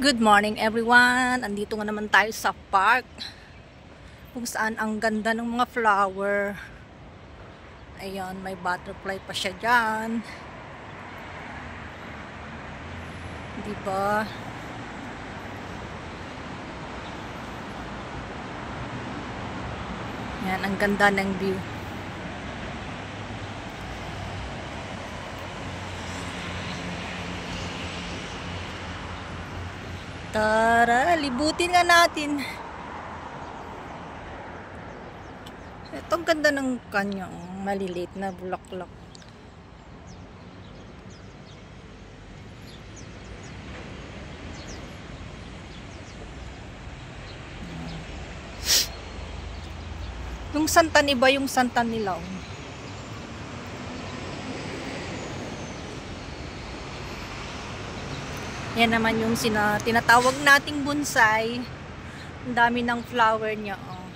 Good morning everyone! Andito nga naman tayo sa park kung saan ang ganda ng mga flower. Ayan, may butterfly pa siya dyan. Diba? Ayan, ang ganda ng view. Tara, libutin nga natin. Ito ang ganda ng kanyang maliliit na bulaklak. Yung santan, iba yung santan nila. Yan naman yung tinatawag nating bonsai. Ang dami ng flower niya. Oh.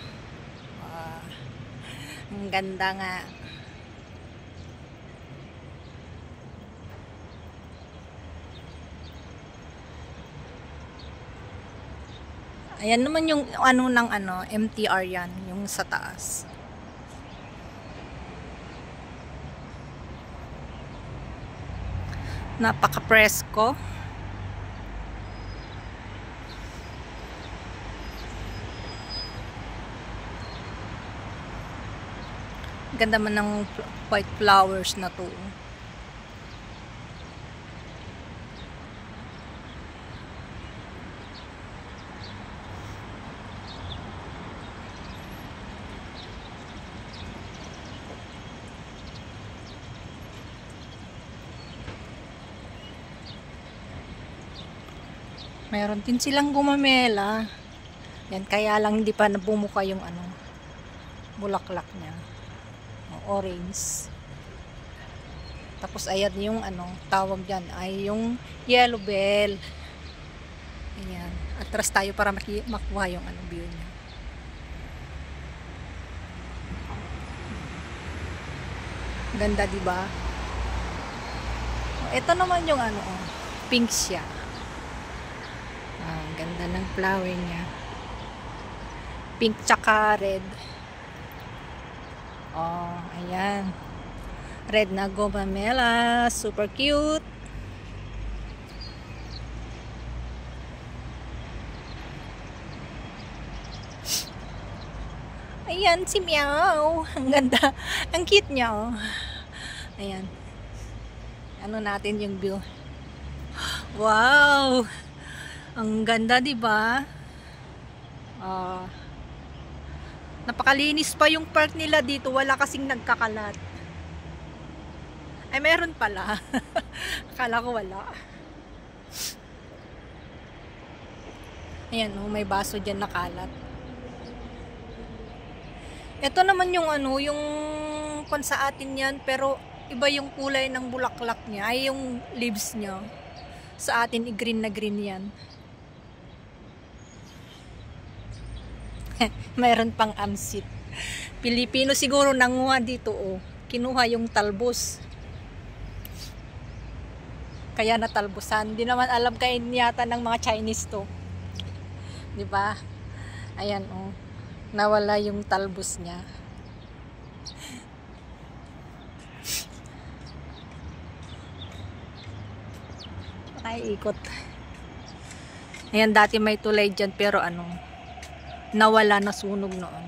Ang ganda nga. Ayan naman yung MTR yan. Yung sa taas. Napaka-presko. Ganda man ng white flowers na to. Mayroon din silang gumamela. Yan, kaya lang hindi pa nabumuka yung bulaklak niya. Orange. Tapos ayan yung tawag dyan ay yung yellow bell. Ayan. Atras tayo para makuha yung view niya. Ganda, diba? Ito naman yung pink siya. Ganda ng flower niya. Pink tsaka red. Oh, ayan. Red na gumamela. Super cute. Ayan, si Meow. Ang ganda. Ang cute niya, oh. Ayan. Natin yung view. Wow! Ang ganda, diba? Napakalinis pa yung park nila dito. Wala kasing nagkakalat. Ay, meron pala. Akala ko wala. Ayan, may baso dyan nakalat. Ito naman yung yung pan sa atin yan, pero iba yung kulay ng bulaklak niya. Ay, yung leaves niya. Sa atin, i-green na green yan. Mayroon pang amsit. Pilipino siguro nanguha dito, oh. Kinuha yung talbos. Kaya natalbusan. Di naman alam kayo yata ng mga Chinese to. 'Di ba? Ayan, oh. Nawala yung talbos niya. Ay, ikot. Ayan, dati may tulay dyan, pero nawala, na sunog noon.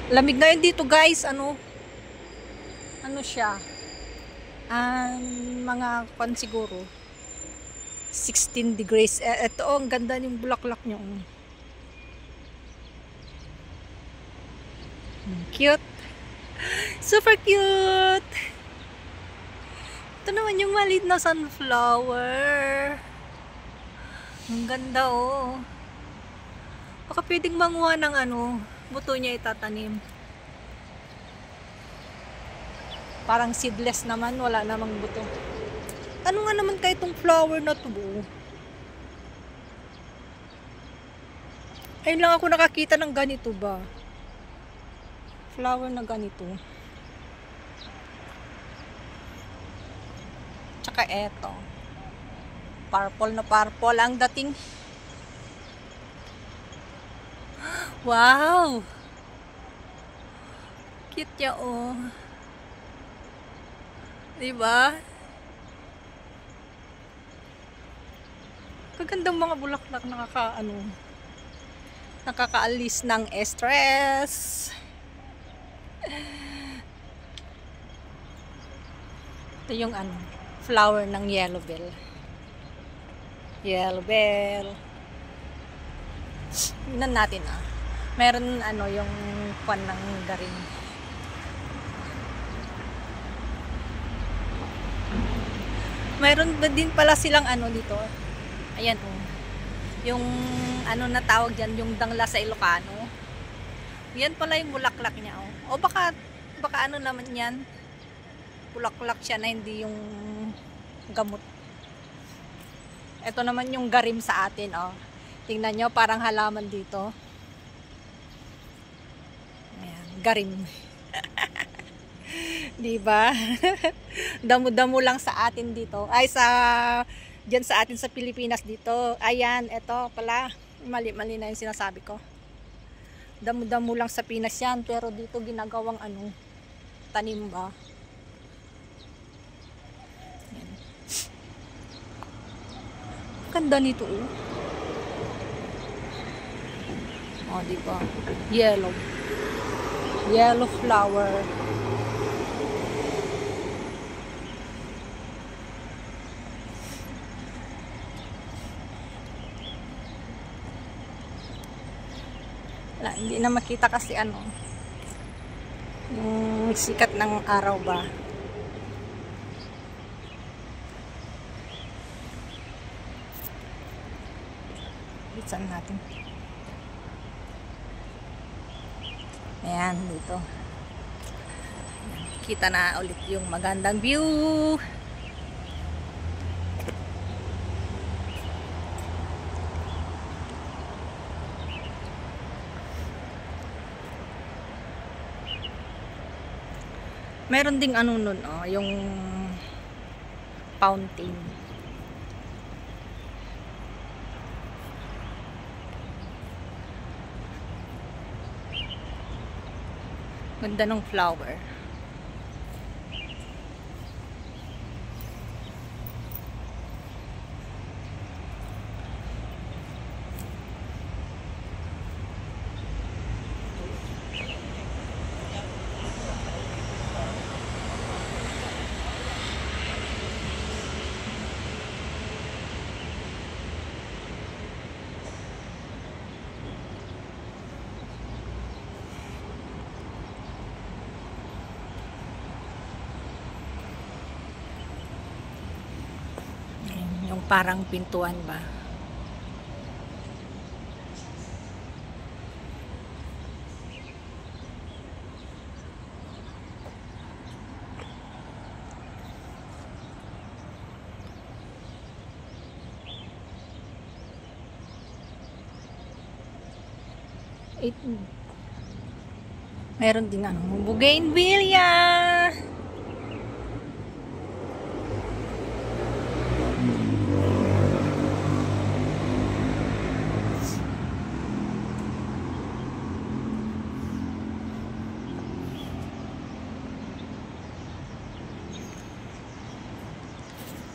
Lamig ngayon dito, guys. Ano siya? Mga siguro 16 degrees. Ito, ang ganda yung bulaklak niyo. Cute. Super cute. Ito naman yung maliit na sunflower. Ang ganda, oh. Baka pwedeng manguha ng buto niya itatanim. Parang seedless naman, wala namang buto. Ano nga naman kaya itong flower na to, oh? Ayun lang ako nakakita ng ganito ba. flower na ganito. Tsaka eto. Purple na purple ang dating. Wow! Cute ya, oh. Diba? Kagandang mga bulaklak, nakakaalis ng stress. Ito yung flower ng yellow bell. Yellow bell. Tingnan natin Meron yung pan ng garing. Mayroon ba din pala silang dito. Ayan yung na tawag dyan, yung dangla sa Ilocano. Yan pala yung bulaklak niya O baka naman yan, bulaklak siya na hindi yung gamot. Ito naman yung garim sa atin Tingnan nyo, parang halaman dito. Ayan, garim. Diba? Damo-damo lang sa atin dito. Ay, dyan sa atin sa Pilipinas dito. Ayan, eto pala. Mali-mali na yung sinasabi ko. Damo-damo lang sa Pinas yan. Pero dito ginagawang tanim ba? Ayan. Ganda nito diba? Yellow flower. Hindi na makita kasi yung sikat ng araw ba. Bitsan natin. Ayan, dito. Kita na ulit yung magandang view. Meron ding nun, yung fountain. Ganda ng flower. Yung parang pintuan ba? Meron din bougainvillea.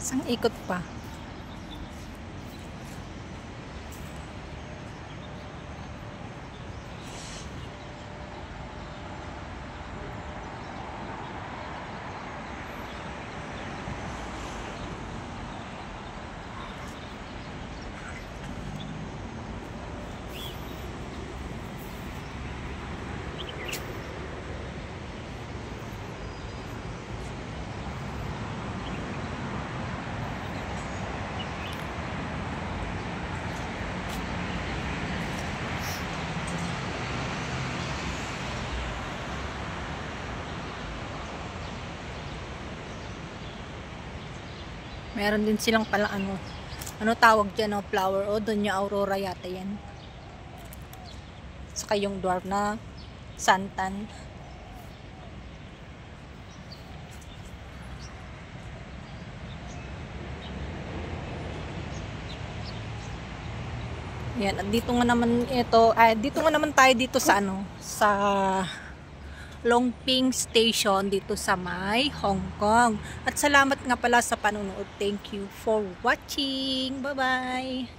Isang ikot pa. Meron din silang pala ano tawag dyan flower doon yung aurora yata yan. Saka yung dwarf na santan. Yan, at dito nga naman dito nga naman tayo dito sa sa Longping Station dito sa may Hong Kong. At salamat nga pala sa panonood. Thank you for watching. Bye-bye.